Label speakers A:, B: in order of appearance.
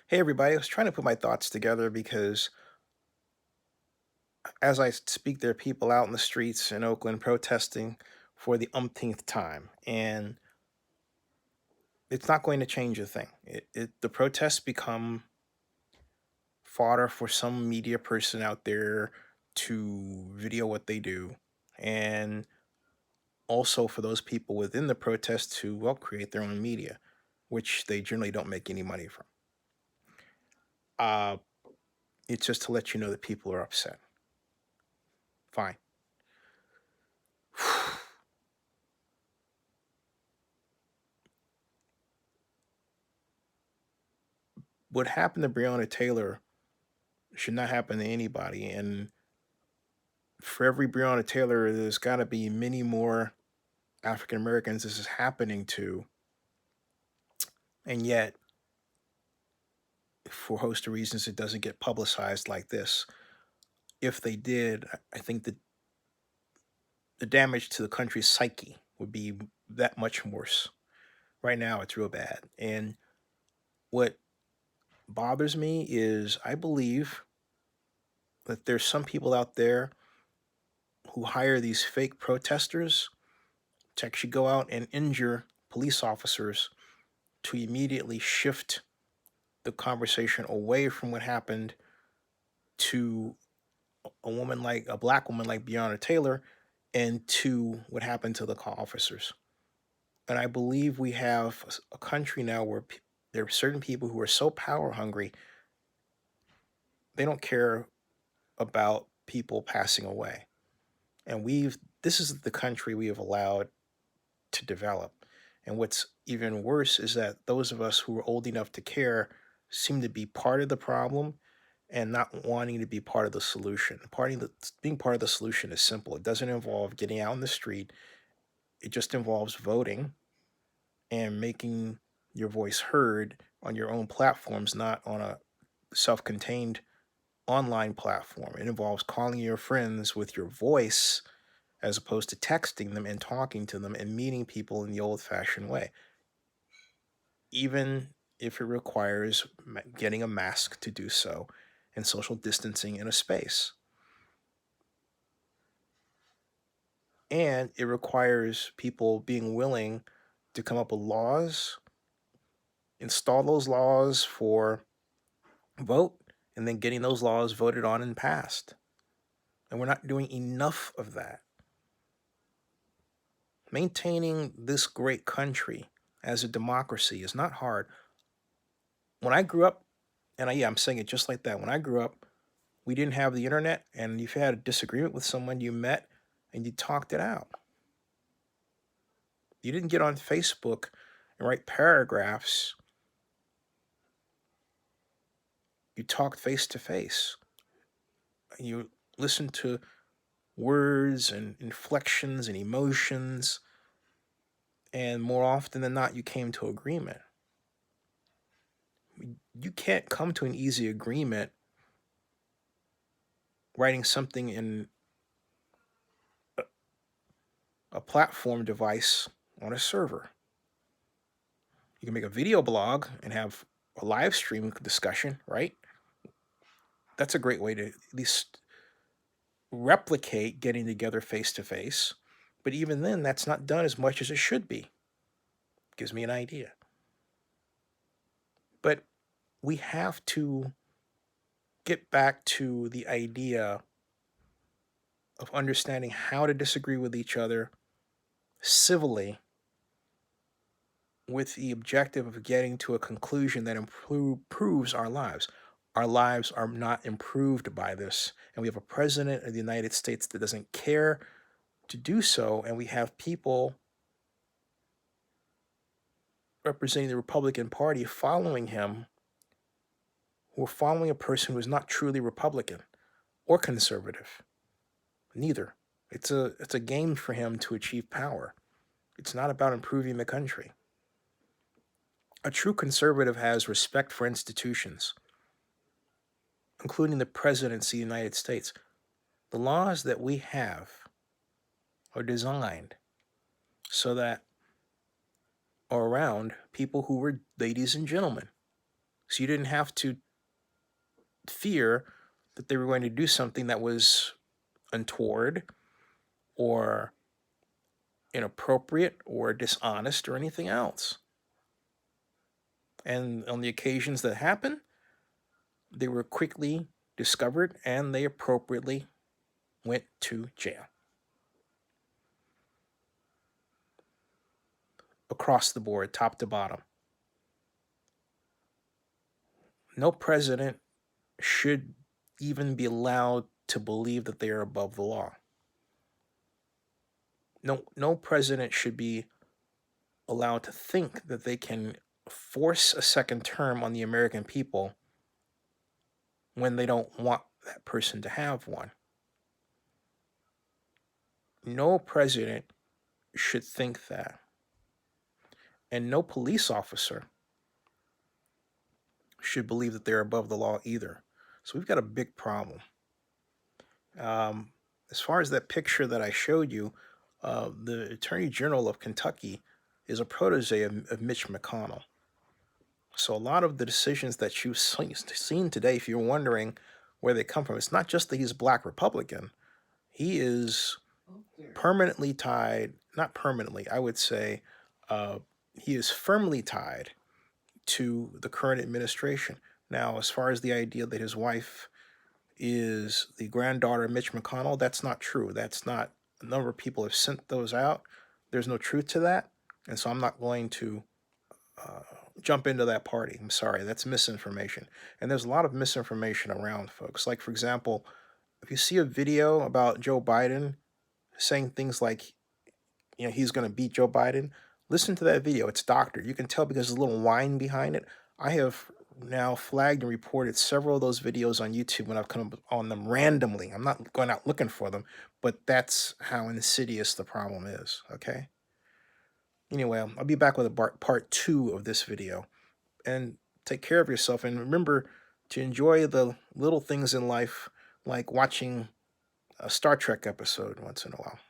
A: Hey everybody, I was trying to put my thoughts together because as I speak, there are people out in the streets in Oakland protesting for the umpteenth time, and it's not going to change a thing. The protests become fodder for some media person out there to video what they do, and also for those people within the protest to, well, create their own media, which they generally don't make any money from. Uh, it's just to let you know that people are upset. Fine. What happened to Breonna Taylor should not happen to anybody. And for every Breonna Taylor, there's got to be many more African Americans this is happening to. And yet, for a host of reasons, it doesn't get publicized like this. If they did, I think that the damage to the country's psyche would be that much worse. Right now, it's real bad. And what bothers me is I believe that there's some people out there who hire these fake protesters to actually go out and injure police officers to immediately shift the conversation away from what happened to a black woman like Breonna Taylor, and to what happened to the officers. And I believe we have a country now where there are certain people who are so power hungry, they don't care about people passing away. And this is the country we have allowed to develop. And what's even worse is that those of us who are old enough to care seem to be part of the problem and not wanting to be part of the solution. Being part of the solution is simple. It doesn't involve getting out in the street. It just involves voting and making your voice heard on your own platforms, not on a self-contained online platform. It involves calling your friends with your voice as opposed to texting them and talking to them and meeting people in the old-fashioned way, even if it requires getting a mask to do so and social distancing in a space. And it requires people being willing to come up with laws, install those laws for vote, and then getting those laws voted on and passed. And we're not doing enough of that. Maintaining this great country as a democracy is not hard. When I grew up, I'm saying it just like that. When I grew up, we didn't have the internet, and if you had a disagreement with someone, you met and you talked it out. You didn't get on Facebook and write paragraphs. You talked face to face. You listened to words and inflections and emotions, and more often than not, you came to agreement. You can't come to an easy agreement writing something in a platform device on a server. You can make a video blog and have a live stream discussion, right? That's a great way to at least replicate getting together face to face. But even then, that's not done as much as it should be. Gives me an idea. But we have to get back to the idea of understanding how to disagree with each other civilly with the objective of getting to a conclusion that improves our lives. Our lives are not improved by this. And we have a president of the United States that doesn't care to do so. And we have people representing the Republican Party following him who are following a person who is not truly Republican or conservative. Neither. It's a game for him to achieve power. It's not about improving the country. A true conservative has respect for institutions, including the presidency of the United States. The laws that we have are designed so that are around people who were ladies and gentlemen. So you didn't have to fear that they were going to do something that was untoward or inappropriate or dishonest or anything else. And on the occasions that happened, they were quickly discovered and they appropriately went to jail. Across the board, top to bottom. No president should even be allowed to believe that they are above the law. No president should be allowed to think that they can force a second term on the American people when they don't want that person to have one. No president should think that. And no police officer should believe that they're above the law either. So we've got a big problem. As far as that picture that I showed you, the Attorney General of Kentucky is a protege of Mitch McConnell. So a lot of the decisions that you've seen today, if you're wondering where they come from, it's not just that he's a black Republican. He is permanently tied, not permanently, I would say, he is firmly tied to the current administration. Now, as far as the idea that his wife is the granddaughter of Mitch McConnell, that's not true. That's not, a number of people have sent those out. There's no truth to that. And so I'm not going to jump into that party. I'm sorry, that's misinformation. And there's a lot of misinformation around, folks. Like, for example, if you see a video about Joe Biden saying things like, he's going to beat Joe Biden, listen to that video. It's doctored. You can tell because there's a little whine behind it. I have now flagged and reported several of those videos on YouTube when I've come on them randomly. I'm not going out looking for them, but that's how insidious the problem is, okay? Anyway, I'll be back with a part 2 of this video. And take care of yourself. And remember to enjoy the little things in life, like watching a Star Trek episode once in a while.